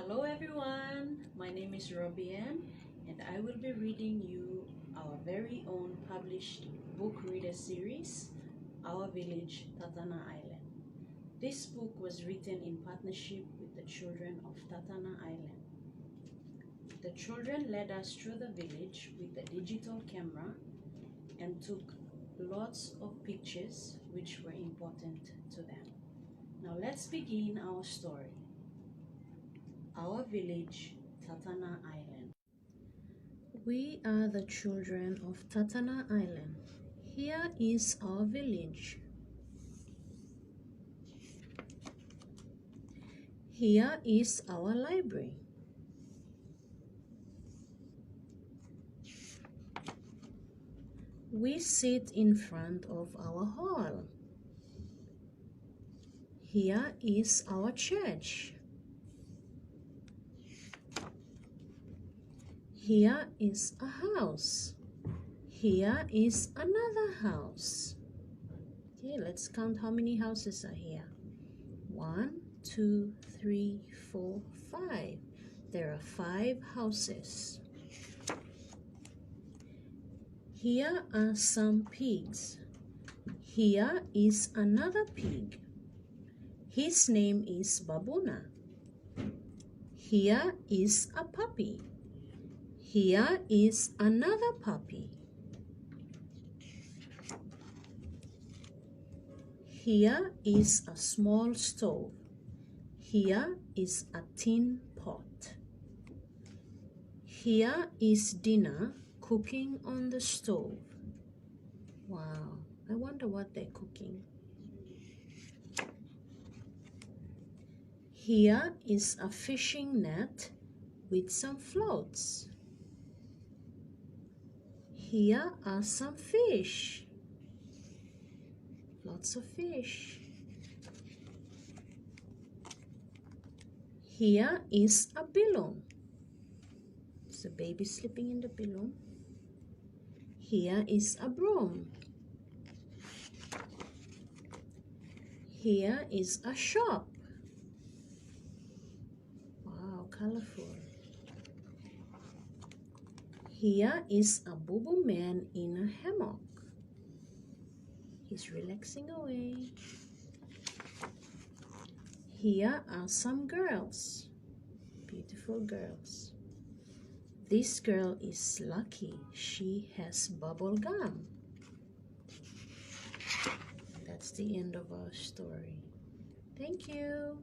Hello everyone, my name is Robynne and I will be reading you our very own published book reader series, Our Village Tatana Island. This book was written in partnership with the children of Tatana Island. The children led us through the village with a digital camera and took lots of pictures which were important to them. Now let's begin our story. Our Village Tatana Island. We are the children of Tatana Island. Here is our village. Here is our library. We sit in front of our hall. Here is our church. Here is a house. Here is another house. Okay, let's count how many houses are here. 1, 2, 3, 4, 5. There are 5 houses. Here are some pigs. Here is another pig. His name is Babuna. Here is a puppy. Here is another puppy. Here is a small stove. Here is a tin pot. Here is dinner cooking on the stove. Wow, I wonder what they're cooking. Here is a fishing net with some floats. Here are some fish. Lots of fish. Here is a balloon. It's a baby sleeping in the balloon. Here is a broom. Here is a shop. Wow, colorful. Here is a boo-boo man in a hammock. He's relaxing away. Here are some girls. Beautiful girls. This girl is lucky. She has bubble gum. That's the end of our story. Thank you.